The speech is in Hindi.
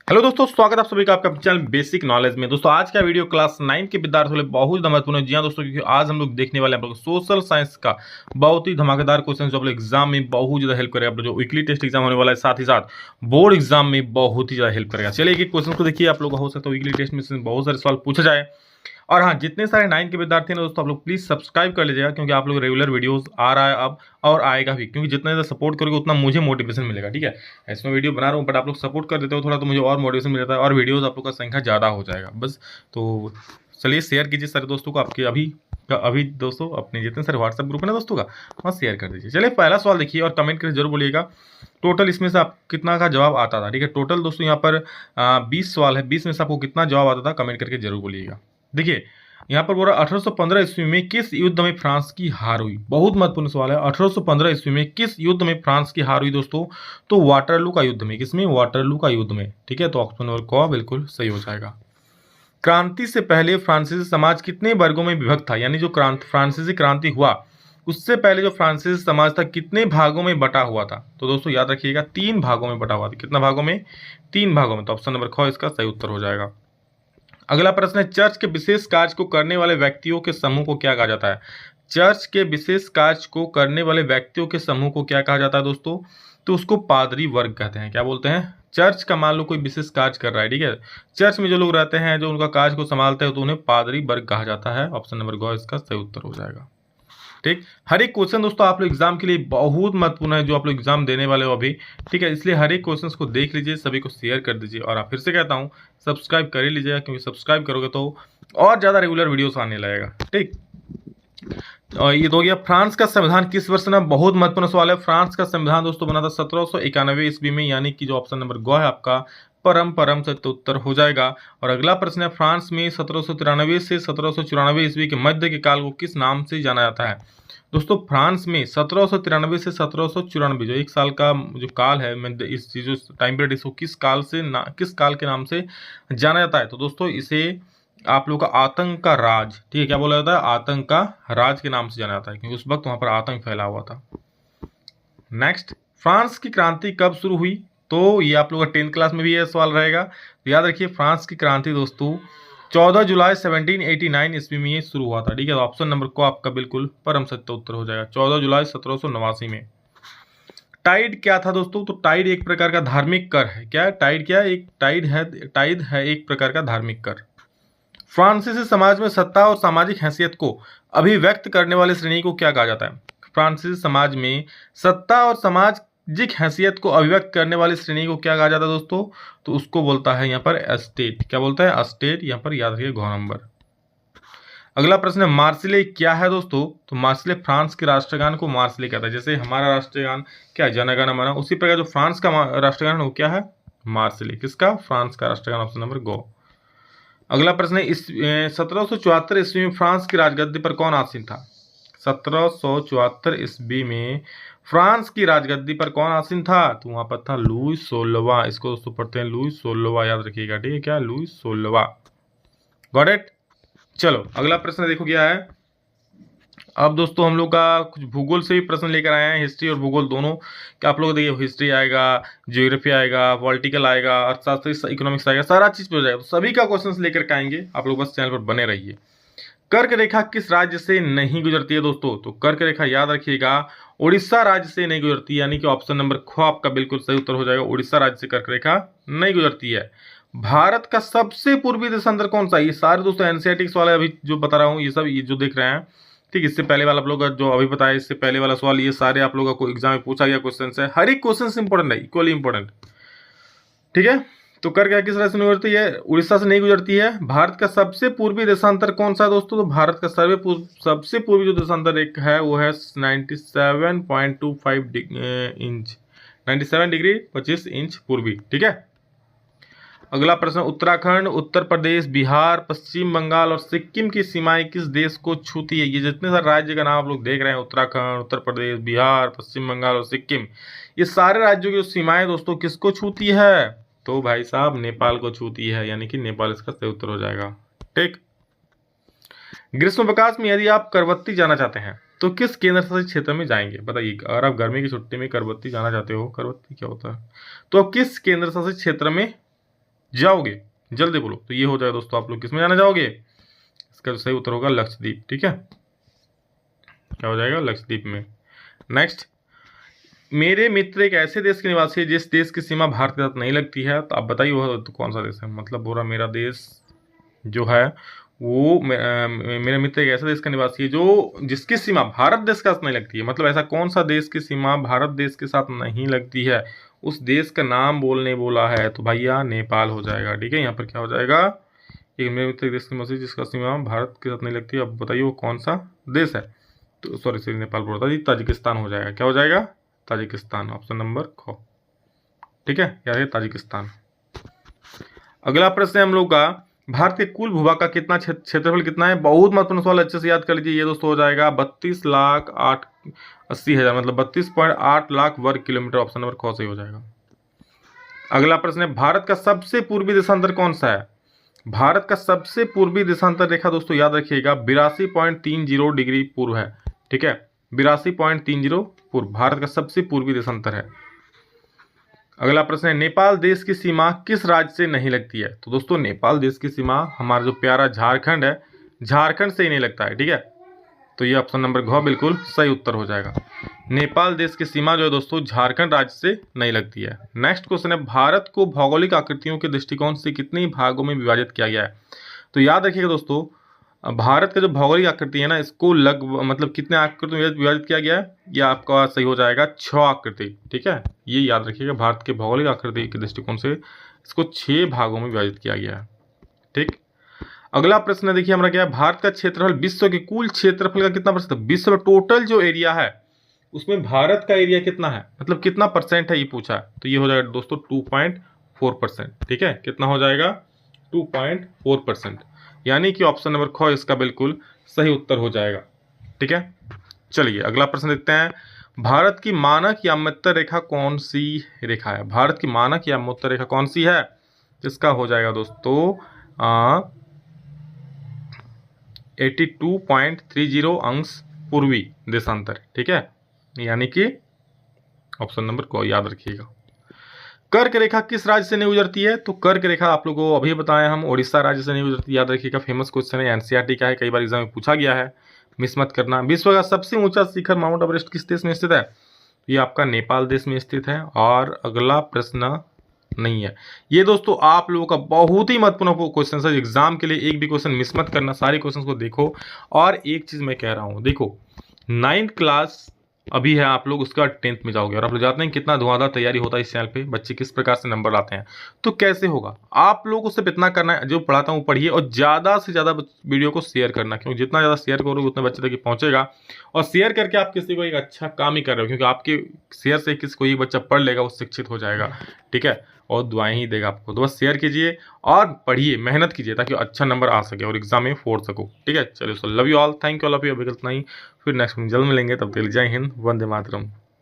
हेलो दोस्तों, स्वागत है आप सभी का आपका चैनल बेसिक नॉलेज में। दोस्तों आज का वीडियो क्लास 9 के विद्यार्थियों के लिए बहुत ज़्यादा महत्वपूर्ण है। जी हाँ दोस्तों, क्योंकि आज हम लोग देखने वाले हैं आप लोग सोशल साइंस का बहुत ही धमाकेदार क्वेश्चन जो आप लोग एग्जाम में बहुत ज़्यादा हेल्प करेगा। आप लोग जो वीकली टेस्ट एग्जाम होने वाला है, साथ ही साथ बोर्ड एग्जाम में बहुत ही ज़्यादा हेल्प करेगा। चलिए एक एक क्वेश्चन को देखिए, आप लोग हो सकता है वीकली टेस्ट में से बहुत सारे सवाल पूछा जाए। और हाँ, जितने सारे 9 के विद्यार्थी हैं दोस्तों, आप लोग प्लीज़ सब्सक्राइब कर लीजिएगा, क्योंकि आप लोग रेगुलर वीडियोस आ रहा है अब और आएगा भी, क्योंकि जितना ज़्यादा सपोर्ट करोगे उतना मुझे मोटिवेशन मिलेगा। ठीक है, इसमें वीडियो बना रहा हूँ बट आप लोग सपोर्ट कर देते हो थोड़ा, तो मुझे और मोटिवेशन मिल जाता है और वीडियोस आप लोग का संख्या ज़्यादा हो जाएगा बस। तो चलिए शेयर कीजिए सारे दोस्तों को, आपके अभी दोस्तों अपने जितने सारे व्हाट्सएप ग्रुप है ना दोस्तों का, वहाँ शेयर कर दीजिए। चलिए पहला सवाल देखिए और कमेंट करके जरूर बोलिएगा टोटल इसमें से आप कितना का जवाब आता था। ठीक है, टोटल दोस्तों यहाँ पर 20 सवाल है, 20 में से आपको कितना जवाब आता था कमेंट करके जरूर बोलिएगा। देखिए यहाँ पर बोल रहा 1815 ईस्वी में किस युद्ध में फ्रांस की हार हुई। बहुत महत्वपूर्ण सवाल है। 1815 ईस्वी में किस युद्ध में फ्रांस की हार हुई दोस्तों? तो वाटरलू का युद्ध में। किसमें? वाटरलू का युद्ध में। ठीक है, तो ऑप्शन नंबर क बिल्कुल सही हो जाएगा। क्रांति से पहले फ्रांसीसी समाज कितने वर्गों में विभक्त था? यानी जो फ्रांसीसी क्रांति हुआ उससे पहले जो फ्रांसीसी समाज था कितने भागों में बटा हुआ था? तो दोस्तों याद रखिएगा 3 भागों में बटा हुआ था। कितना भागों में? 3 भागों में। तो ऑप्शन नंबर ख इसका सही उत्तर हो जाएगा। अगला प्रश्न है, चर्च के विशेष कार्य को करने वाले व्यक्तियों के समूह को क्या कहा जाता है? चर्च के विशेष कार्य को करने वाले व्यक्तियों के समूह को क्या कहा जाता है दोस्तों? तो उसको पादरी वर्ग कहते हैं। क्या बोलते हैं? चर्च का मान लो कोई विशेष कार्य कर रहा है, ठीक है, चर्च में जो लोग रहते हैं जो उनका कार्य को संभालते हैं तो उन्हें पादरी वर्ग कहा जाता है। ऑप्शन नंबर ग इसका सही उत्तर हो जाएगा। ठीक, हर एक क्वेश्चन दोस्तों आप लोग एग्जाम के लिए बहुत महत्वपूर्ण है, जो आप लोग एग्जाम देने वाले हो अभी। ठीक है, इसलिए हर एक क्वेश्चन को देख लीजिए, सभी को शेयर कर दीजिए और आप फिर से कहता हूँ सब्सक्राइब कर ही लीजिएगा, क्योंकि सब्सक्राइब करोगे तो और ज़्यादा रेगुलर वीडियोस आने लगेगा। ठीक, और ये तो हो गया। फ्रांस का संविधान किस वर्ष ना, बहुत महत्वपूर्ण सवाल है। फ्रांस का संविधान दोस्तों बना था 1791 ईस्वी में, यानी कि जो ऑप्शन नंबर ग है आपका परम परम सत्य उत्तर हो जाएगा। और अगला प्रश्न है, फ्रांस में 1793 से 1794 ईस्वी के मध्य के काल को किस नाम से जाना जाता है? दोस्तों फ्रांस में 1793 से 1794 जो एक साल का जो काल है, इस जो टाइम पीरियड इसको किस काल से किस काल के नाम से जाना जाता है? तो दोस्तों इसे आप लोग का आतंक का राज, ठीक है, क्या बोला जाता है? आतंक का राज के नाम से जाना जाता है, क्योंकि उस वक्त वहां पर आतंक फैला हुआ था। नेक्स्ट, फ्रांस की क्रांति कब शुरू हुई? तो ये आप लोग का 10th क्लास में भी ये सवाल रहेगा, तो याद रखिए फ्रांस की क्रांति दोस्तों 14 जुलाई 1789 ईस्वी में ये शुरू हुआ था। ठीक है, तो ऑप्शन नंबर को आपका बिल्कुल परम सत्य उत्तर हो जाएगा, 14 जुलाई 1789 में। टाइड क्या था दोस्तों? तो टाइड एक प्रकार का धार्मिक कर है। क्या टाइड? क्या एक टाइड है एक प्रकार का धार्मिक कर। फ्रांसीसी समाज में सत्ता और सामाजिक हैसियत को अभिव्यक्त करने वाली श्रेणी को क्या कहा जाता है? फ्रांसीसी समाज में सत्ता और सामाजिक हैसियत को अभिव्यक्त करने वाली श्रेणी को क्या कहा जाता है दोस्तों? तो उसको बोलता है यहाँ पर एस्टेट। क्या बोलता है? एस्टेट। यहाँ पर याद रखिए घ नंबर। अगला प्रश्न है, मार्सिले क्या है दोस्तों? तो मार्सिले फ्रांस के राष्ट्रगान को मार्सिले कहता है। जैसे हमारा राष्ट्रगान क्या है? जन गण मन, उसी प्रकार जो फ्रांस का राष्ट्रगान है वो क्या है? मार्सिले। किसका? फ्रांस का राष्ट्रगान। ऑप्शन नंबर गो। अगला प्रश्न है, इस 1774 ईस्वी में फ्रांस की राजगद्दी पर कौन आसीन था? 1774 ईस्वी में फ्रांस की राजगद्दी पर कौन आसीन था? तो वहां पर था लुई 16वां। इसको दोस्तों पढ़ते हैं लुई 16वां, याद रखिएगा। ठीक है, क्या? लुई 16वां। Got it. चलो अगला प्रश्न देखो क्या है। अब दोस्तों हम लोग का कुछ भूगोल से भी प्रश्न लेकर आए हैं, हिस्ट्री और भूगोल दोनों। क्या आप लोग देखिए हिस्ट्री आएगा, ज्योग्राफी आएगा, पॉलिटिकल आएगा, अर्थशास्त्र, इकोनॉमिक्स आएगा, सारा चीज पे हो जाएगा। तो सभी का क्वेश्चन लेकर के आएंगे, आप लोग बस चैनल पर बने रहिए। कर्क रेखा किस राज्य से नहीं गुजरती है दोस्तों? तो कर्क रेखा याद रखिएगा उड़ीसा राज्य से नहीं गुजरती, यानी कि ऑप्शन नंबर ख आपका बिल्कुल सही उत्तर हो जाएगा। उड़ीसा राज्य से कर्क रेखा नहीं गुजरती है। भारत का सबसे पूर्वी देशांतर कौन सा? ये सारे दोस्तों एनसीईआरटी वाले अभी जो बता रहा हूँ, ये सब ये जो देख रहे हैं, ठीक, इससे पहले वाला आप लोग जो अभी बताया, इससे पहले वाला सवाल, ये सारे आप लोगों को एग्जाम में पूछा गया क्वेश्चन है। हर एक क्वेश्चन इंपॉर्टेंट है, इक्वली इंपॉर्टेंट। ठीक है, तो कर क्या किस राज्य से नहीं गुजरती है? उड़ीसा से नहीं गुजरती है। भारत का सबसे पूर्वी देशांतर कौन सा है दोस्तों? तो भारत का सबसे पूर्वी जो देशांतर एक है वो है 97.25 इंच, 97 डिग्री 25 इंच पूर्वी। ठीक है, अगला प्रश्न, उत्तराखंड, उत्तर प्रदेश, बिहार, पश्चिम बंगाल और सिक्किम की सीमाएं किस देश को छूती है? ये जितने सारे राज्य का नाम आप लोग देख रहे हैं, उत्तराखंड, उत्तर प्रदेश, बिहार, पश्चिम बंगाल और सिक्किम, ये सारे राज्यों की सीमाएं दोस्तों किसको छूती है? तो भाई साहब नेपाल को छूती है, यानी कि नेपाल इसका सही उत्तर हो जाएगा। ठीक, ग्रीष्मावकाश में यदि आप करवत्ती जाना चाहते हैं तो किस केंद्र शासित क्षेत्र में जाएंगे? बताइए, अगर आप गर्मी की छुट्टी में करवत्ती जाना चाहते हो, करवत्ती क्या होता है, तो आप किस केंद्र शासित क्षेत्र में जाओगे? जल्दी बोलो। तो ये हो जाएगा दोस्तों, आप लोग किस में जाना चाहोगे? इसका जो सही उत्तर होगा लक्षद्वीप। ठीक है, क्या हो जाएगा? लक्षद्वीप में। नेक्स्ट, मेरे मित्र एक ऐसे देश के निवासी है जिस देश की सीमा भारत के साथ नहीं लगती है। तो आप बताइए वो तो कौन सा देश है? मतलब बोला मेरा देश जो है वो मेरे मित्र एक ऐसा देश का निवासी है जो जिसकी सीमा भारत देश के साथ नहीं लगती है। मतलब ऐसा कौन सा देश की सीमा भारत देश के साथ नहीं लगती है? उस देश का नाम बोलने बोला है, तो भैया नेपाल हो जाएगा। ठीक है, यहाँ पर क्या हो जाएगा? एक मेरे मित्र एक देश की निवासी जिसका सीमा भारत के साथ नहीं लगती है। अब बताइए वो कौन सा देश है? तो सॉरी नेपाल बोल रहा था जी, ताजिकिस्तान हो जाएगा। क्या हो जाएगा? ताजिकिस्तान, ऑप्शन नंबर ख। ठीक है, क्या है? ताजिकिस्तान। अगला प्रश्न है हम लोग का, भारत के कुल भूभाग का कितना क्षेत्रफल कितना है? बहुत महत्वपूर्ण सवाल, अच्छे से याद कर लीजिए। ये दोस्तों हो जाएगा 32,80,000, मतलब 32.8 लाख वर्ग किलोमीटर। ऑप्शन नंबर ख सही हो जाएगा। अगला प्रश्न है, भारत का सबसे पूर्वी देशांतर कौन सा है? भारत का सबसे पूर्वी देशांतर रेखा दोस्तों याद रखिएगा 82.30 डिग्री पूर्व है। ठीक है, 82.30 पूर्व भारत का सबसे पूर्वी देशांतर है। अगला प्रश्न है, नेपाल देश की सीमा किस राज्य से नहीं लगती है? तो दोस्तों नेपाल देश की सीमा हमारा जो प्यारा झारखंड है, झारखंड से ही नहीं लगता है। ठीक है, तो ये ऑप्शन नंबर घ बिल्कुल सही उत्तर हो जाएगा। नेपाल देश की सीमा जो है दोस्तों झारखंड राज्य से नहीं लगती है। नेक्स्ट क्वेश्चन है, भारत को भौगोलिक आकृतियों के दृष्टिकोण से कितने भागों में विभाजित किया गया है? तो याद रखिएगा दोस्तों, भारत का जो भौगोलिक आकृति है ना, इसको मतलब कितने आकृति में विभाजित किया गया है? ये आपका सही हो जाएगा 6 आकृति। ठीक है, ये याद रखिएगा, भारत के भौगोलिक आकृति के दृष्टिकोण से इसको 6 भागों में विभाजित किया गया है। ठीक, अगला प्रश्न देखिए हमारा क्या है, भारत का क्षेत्रफल विश्व के कुल क्षेत्रफल का कितना परसेंट? विश्व में टोटल जो एरिया है उसमें भारत का एरिया कितना है, मतलब कितना परसेंट है ये पूछा है। तो ये हो जाएगा दोस्तों 2.4%। ठीक है, कितना हो जाएगा? 2.4%, यानी कि ऑप्शन नंबर ख इसका बिल्कुल सही उत्तर हो जाएगा। ठीक है, चलिए अगला प्रश्न देखते हैं, भारत की मानक यामोत्तर रेखा कौन सी रेखा है? भारत की मानक यामोत्तर रेखा कौन सी है? इसका हो जाएगा दोस्तों 82.30 अंश पूर्वी देशांतर। ठीक है, यानी कि ऑप्शन नंबर को याद रखिएगा। कर्क रेखा किस राज्य से नहीं गुजरती है? तो कर्क रेखा आप लोगों को अभी बताया हम, उड़ीसा राज्य से नहीं गुजरती। याद रखिएगा, फेमस क्वेश्चन है, एनसीईआरटी का है, कई बार एग्जाम में पूछा गया है, मिस मत करना। विश्व का सबसे ऊंचा शिखर माउंट एवरेस्ट किस देश में स्थित है? ये आपका नेपाल देश में स्थित है। और अगला प्रश्न नहीं है ये दोस्तों, आप लोगों का बहुत ही महत्वपूर्ण क्वेश्चन है एग्जाम के लिए, एक भी क्वेश्चन मिस मत करना, सारे क्वेश्चन को देखो। और एक चीज मैं कह रहा हूं, देखो 9th क्लास अभी है, आप लोग उसका 10th में जाओगे, और आप लोग जानते हैं कितना धुआंधार तैयारी होता है इस चैनल पे, बच्चे किस प्रकार से नंबर लाते हैं। तो कैसे होगा? आप लोगों को सिर्फ इतना करना है, जो पढ़ाता हूँ पढ़िए, और ज़्यादा से ज़्यादा वीडियो को शेयर करना, क्योंकि जितना ज़्यादा शेयर करोगे उतने बच्चे तक पहुँचेगा। और शेयर करके आप किसी को एक अच्छा काम ही कर रहे हो, क्योंकि आपके शेयर से किसी को एक बच्चा पढ़ लेगा, वो शिक्षित हो जाएगा। ठीक है, और दुआएं ही देगा आपको। तो बस शेयर कीजिए और पढ़िए, मेहनत कीजिए, ताकि अच्छा नंबर आ सके और एग्जाम में फोड़ सको। ठीक है, चलिए so love you all, thank you all of you. अभी गलत नहीं, फिर नेक्स्ट जल्द मिलेंगे, तब तक जय हिंद, वंदे मातरम।